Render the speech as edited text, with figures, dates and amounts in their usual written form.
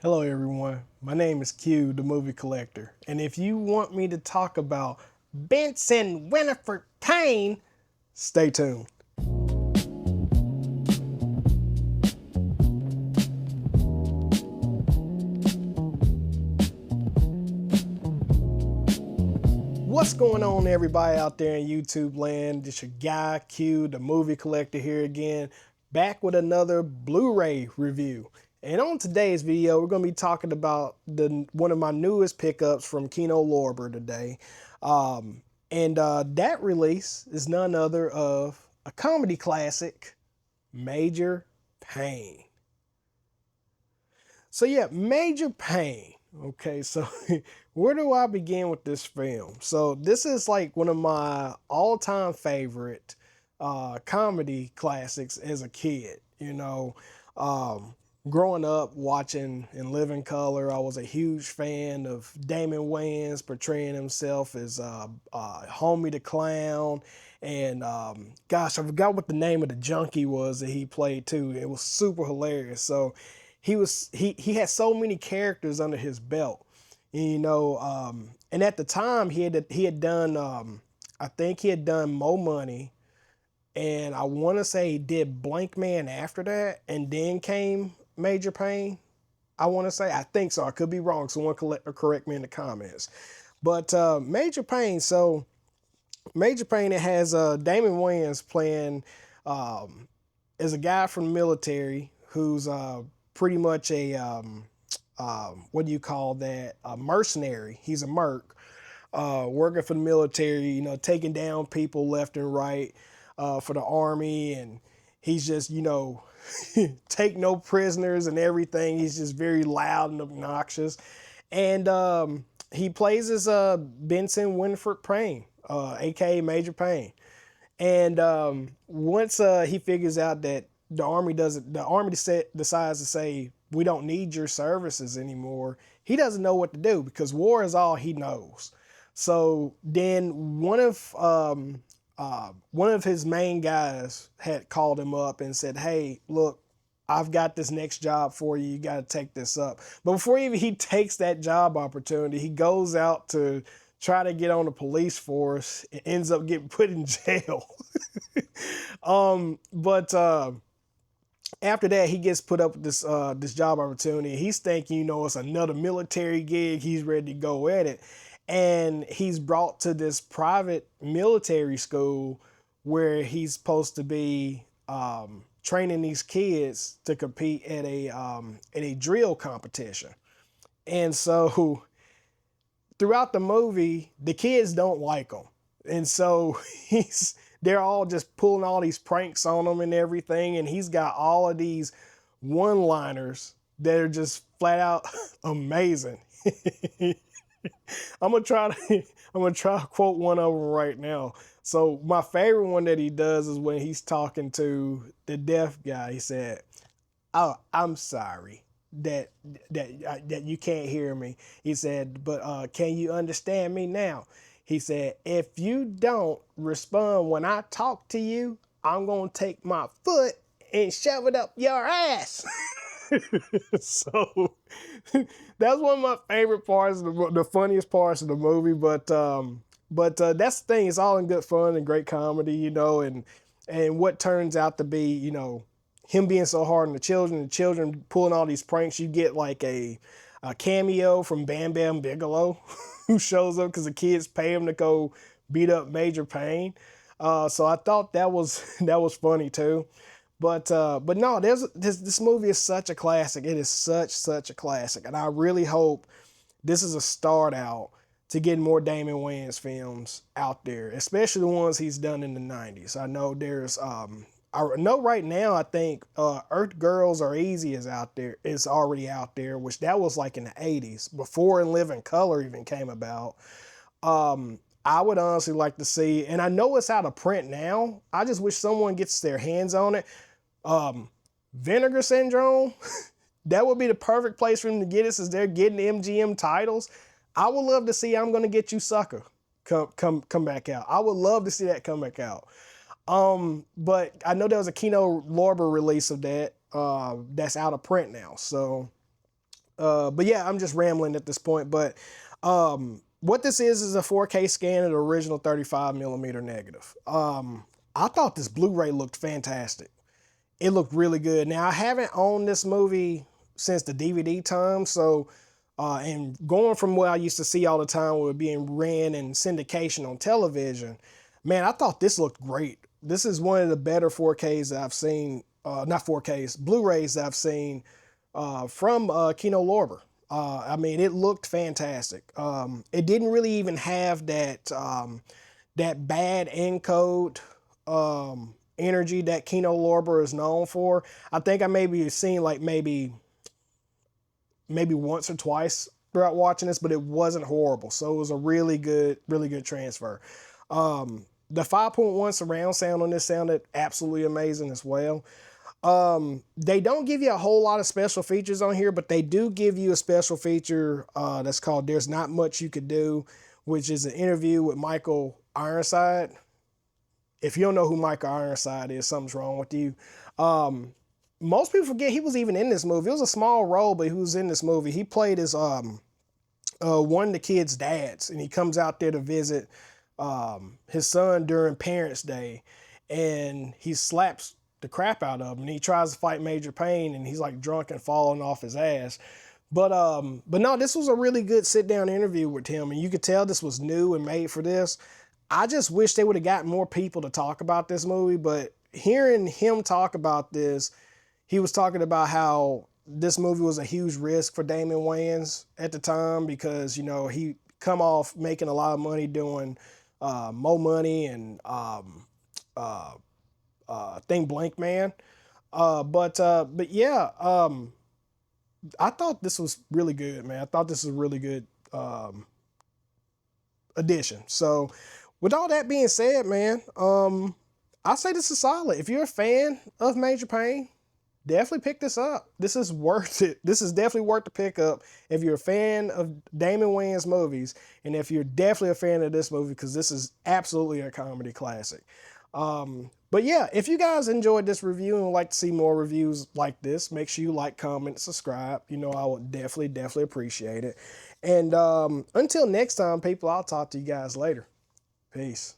Hello, everyone. My name is Q, the movie collector. And if you want me to talk about Benson Winifred Payne, stay tuned. What's going on, everybody out there in YouTube land? It's your guy Q, the movie collector, here again, back with another Blu-ray review. And on today's video, we're going to be talking about one of my newest pickups from Kino Lorber today. That release is none other of a comedy classic, Major Payne. So yeah, Major Payne. Okay, so where do I begin with this film? So this is like one of my all-time favorite comedy classics as a kid. Growing up watching In Living Color, I was a huge fan of Damon Wayans portraying himself as Homie the Clown. And gosh, I forgot what the name of the junkie was that he played too. It was super hilarious. So he had so many characters under his belt, and at the time he had done I think he had done Mo Money, and I want to say he did Blank Man after that, and then came Major Payne. I think so. I could be wrong. Someone correct me in the comments. But Major Payne, it has Damon Wayans playing as a guy from the military who's pretty much a what do you call that? A mercenary. He's a merc, working for the military. Taking down people left and right for the army, and he's just take no prisoners and everything. He's just very loud and obnoxious, and he plays as Benson Winifred Payne, aka Major Payne. And once he figures out that the army decides to say, we don't need your services anymore, he doesn't know what to do because war is all he knows. So then one of his main guys had called him up and said, hey, look, I've got this next job for you. You got to take this up. But before he takes that job opportunity, he goes out to try to get on the police force and ends up getting put in jail. But after that, he gets put up with this job opportunity. He's thinking, it's another military gig. He's ready to go at it. And he's brought to this private military school where he's supposed to be training these kids to compete at a drill competition. And so throughout the movie, the kids don't like him. And so they're all just pulling all these pranks on him and everything. And he's got all of these one-liners that are just flat out amazing. I'm gonna try to quote one of them right now. So my favorite one that he does is when he's talking to the deaf guy. He said, "Oh, I'm sorry that you can't hear me." He said, "But can you understand me now?" He said, "If you don't respond when I talk to you, I'm gonna take my foot and shove it up your ass." So that's one of my favorite parts, the funniest parts of the movie. But that's the thing. It's all in good fun and great comedy, and what turns out to be, him being so hard on the children pulling all these pranks. You get like a cameo from Bam Bam Bigelow, who shows up because the kids pay him to go beat up Major Payne. So I thought that was that was funny too. But no, this movie is such a classic. It is such a classic, and I really hope this is a start out to getting more Damon Wayans films out there, especially the ones he's done in the '90s. I know I know right now I think Earth Girls Are Easy is out there. Is already out there, which that was like in the '80s before In Living Color even came about. I would honestly like to see, and I know it's out of print now. I just wish someone gets their hands on it. Vinegar Syndrome, that would be the perfect place for them to get it since they're getting MGM titles. I would love to see I'm Gonna Get You Sucker come back out. I would love to see that come back out. But I know there was a Kino Lorber release of that that's out of print now. So But yeah, I'm just rambling at this point. But what this is a 4K scan of the original 35 millimeter negative. I thought this Blu-ray looked fantastic. It looked really good. Now I haven't owned this movie since the DVD time, so and going from what I used to see all the time with it being ran in syndication on television, man, I thought this looked great. This is one of the better 4Ks that I've seen, not 4Ks, Blu-rays that I've seen from Kino Lorber. I mean, it looked fantastic. It didn't really even have that bad encode energy that Kino Lorber is known for. I think I maybe seen like maybe once or twice throughout watching this, but it wasn't horrible. So it was a really good transfer. The 5.1 surround sound on this sounded absolutely amazing as well. They don't give you a whole lot of special features on here, but they do give you a special feature that's called There's Not Much You Could Do, which is an interview with Michael Ironside. If you don't know who Michael Ironside is, something's wrong with you. Most people forget he was even in this movie. It was a small role, but he was in this movie. He played as one of the kids' dads, and he comes out there to visit his son during Parents' Day, and he slaps the crap out of him, and he tries to fight Major Payne, and he's like drunk and falling off his ass. But no, this was a really good sit down interview with him, and you could tell this was new and made for this. I just wish they would have gotten more people to talk about this movie, but hearing him talk about this, he was talking about how this movie was a huge risk for Damon Wayans at the time because, you know, he come off making a lot of money doing Mo Money and Thing Blank Man. But yeah, I thought this was really good, man. I thought this was a really good addition. So with all that being said, man, I say this is solid. If you're a fan of Major Payne, definitely pick this up. This is worth it. This is definitely worth the pickup if you're a fan of Damon Wayans movies, and if you're definitely a fan of this movie, because this is absolutely a comedy classic. But yeah, if you guys enjoyed this review and would like to see more reviews like this, make sure you like, comment, subscribe. You know, I would definitely appreciate it. And until next time, people, I'll talk to you guys later. Peace.